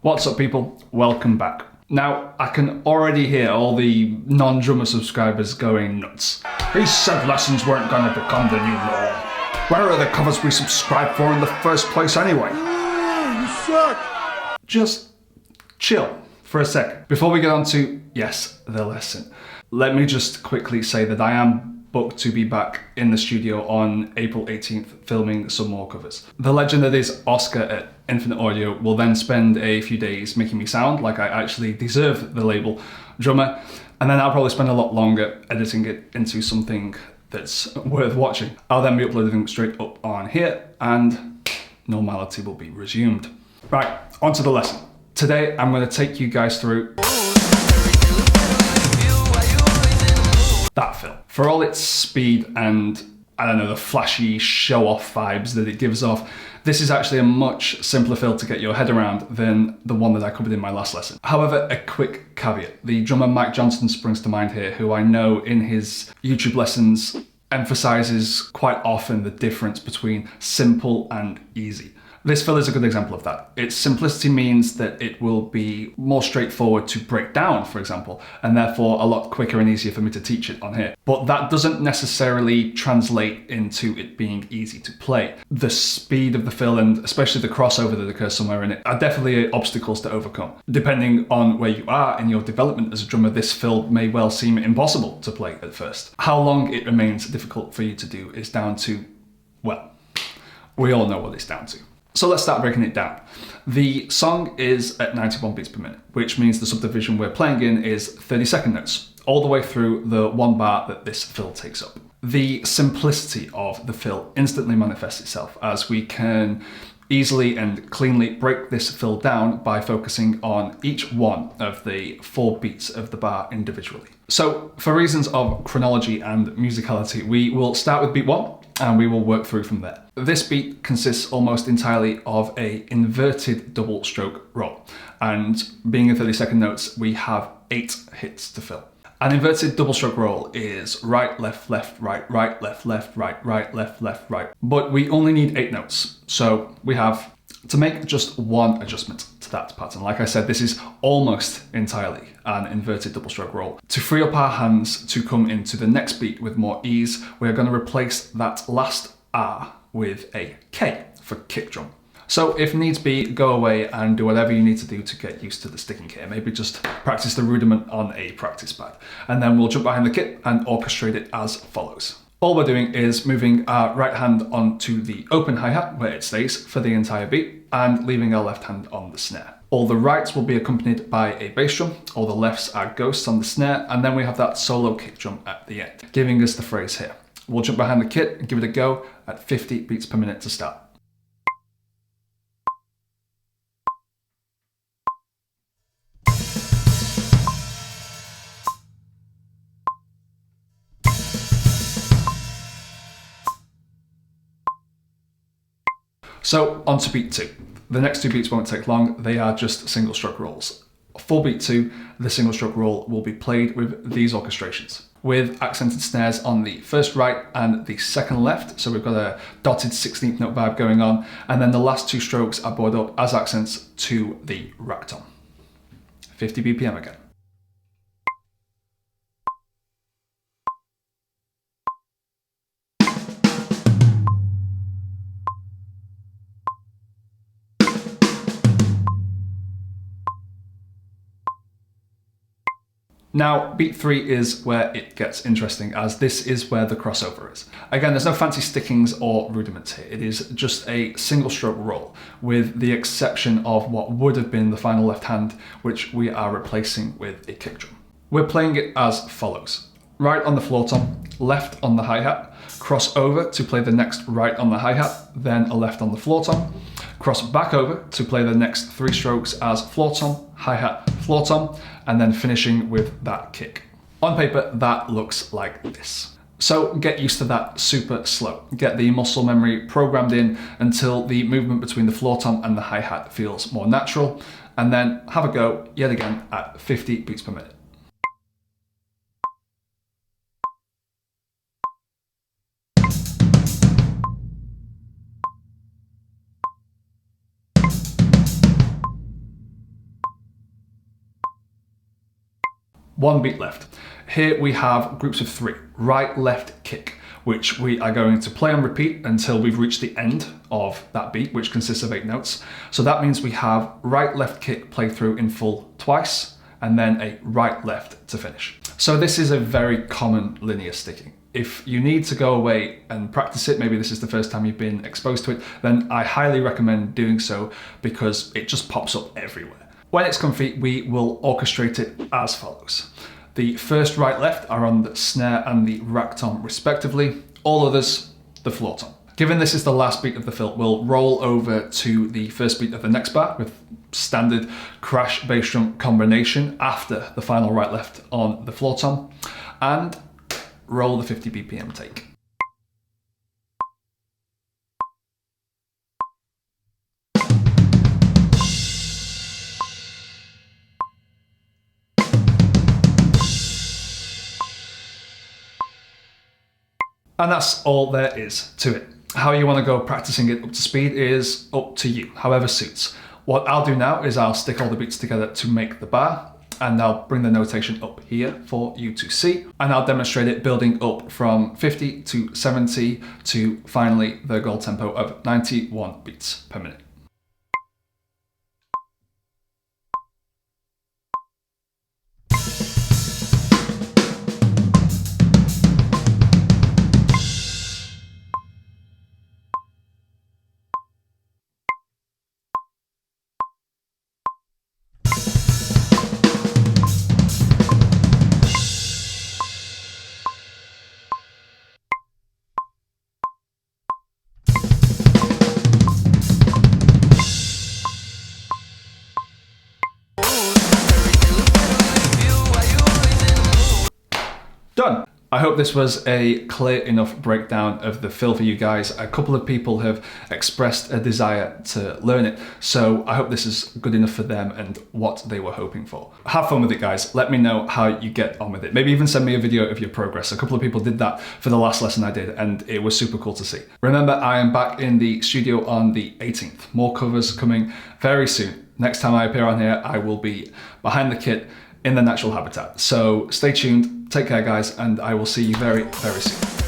What's up, people? Welcome back. Now, I can already hear all the non-drummer subscribers going nuts. He said lessons weren't going to become the new norm. Where are the covers we subscribed for in the first place anyway? You suck! Just chill for a second. Before we get on to, yes, the lesson, let me just quickly say that I am booked to be back in the studio on April 18th filming some more covers. The legend that is Oscar at Infinite Audio will then spend a few days making me sound like I actually deserve the label drummer, and then I'll probably spend a lot longer editing it into something that's worth watching. I'll then be uploading straight up on here and normality will be resumed. Right, on to the lesson. Today I'm going to take you guys through that fill. For all its speed and, I don't know, the flashy show-off vibes that it gives off, this is actually a much simpler fill to get your head around than the one that I covered in my last lesson. However, a quick caveat. The drummer Mike Johnston springs to mind here, who I know in his YouTube lessons emphasizes quite often the difference between simple and easy. This fill is a good example of that. Its simplicity means that it will be more straightforward to break down, for example, and therefore a lot quicker and easier for me to teach it on here. But that doesn't necessarily translate into it being easy to play. The speed of the fill and especially the crossover that occurs somewhere in it are definitely obstacles to overcome. Depending on where you are in your development as a drummer, this fill may well seem impossible to play at first. How long it remains difficult for you to do is down to, well, we all know what it's down to. So let's start breaking it down. The song is at 91 beats per minute, which means the subdivision we're playing in is 30-second notes, all the way through the one bar that this fill takes up. The simplicity of the fill instantly manifests itself as we can easily and cleanly break this fill down by focusing on each one of the 4 beats of the bar individually. So for reasons of chronology and musicality, we will start with beat 1 and we will work through from there. This beat consists almost entirely of a inverted double stroke roll, and being in 30-second notes, we have 8 hits to fill. An inverted double stroke roll is right, left, left, right, right, left, left, right, right, left, left, right. But we only need 8 notes, so we have to make just one adjustment to that pattern. Like I said, this is almost entirely an inverted double stroke roll. To free up our hands to come into the next beat with more ease, we are going to replace that last R with a K for kick drum. So if needs be, go away and do whatever you need to do to get used to the sticking here. Maybe just practice the rudiment on a practice pad. And then we'll jump behind the kit and orchestrate it as follows. All we're doing is moving our right hand onto the open hi-hat where it stays for the entire beat and leaving our left hand on the snare. All the rights will be accompanied by a bass drum, all the lefts are ghosts on the snare, and then we have that solo kick drum at the end, giving us the phrase here. We'll jump behind the kit and give it a go at 50 beats per minute to start. So on to beat 2. The next 2 beats won't take long, they are just single stroke rolls. For beat 2, the single stroke roll will be played with these orchestrations, with accented snares on the first right and the second left, so we've got a dotted 16th note vibe going on, and then the last 2 strokes are bowed up as accents to the rack tom. 50 BPM again. Now, beat 3 is where it gets interesting, as this is where the crossover is. Again, there's no fancy stickings or rudiments here. It is just a single stroke roll, with the exception of what would have been the final left hand, which we are replacing with a kick drum. We're playing it as follows. Right on the floor tom, left on the hi-hat, cross over to play the next right on the hi-hat, then a left on the floor tom, cross back over to play the next 3 strokes as floor tom, hi-hat, floor tom, and then finishing with that kick. On paper, that looks like this. So get used to that super slow. Get the muscle memory programmed in until the movement between the floor tom and the hi-hat feels more natural, and then have a go yet again at 50 beats per minute. One beat left. Here we have groups of 3, right, left, kick, which we are going to play on repeat until we've reached the end of that beat, which consists of 8 notes. So that means we have right, left, kick play through in full twice, and then a right, left to finish. So this is a very common linear sticking. If you need to go away and practice it, maybe this is the first time you've been exposed to it, then I highly recommend doing so because it just pops up everywhere. When it's comfy, we will orchestrate it as follows. The first right left are on the snare and the rack tom respectively, all others the floor tom. Given this is the last beat of the fill, we'll roll over to the first beat of the next bar with standard crash bass drum combination after the final right left on the floor tom, and roll the 50 BPM take. And that's all there is to it. How you want to go practicing it up to speed is up to you, however suits. What I'll do now is I'll stick all the beats together to make the bar, and I'll bring the notation up here for you to see, and I'll demonstrate it building up from 50 to 70 to finally the goal tempo of 91 beats per minute. Done. I hope this was a clear enough breakdown of the fill for you guys. A couple of people have expressed a desire to learn it, so I hope this is good enough for them and what they were hoping for. Have fun with it, guys. Let me know how you get on with it. Maybe even send me a video of your progress. A couple of people did that for the last lesson I did, and it was super cool to see. Remember, I am back in the studio on the 18th. More covers coming very soon. Next time I appear on here, I will be behind the kit in the natural habitat. So stay tuned, take care guys, and I will see you very, very soon.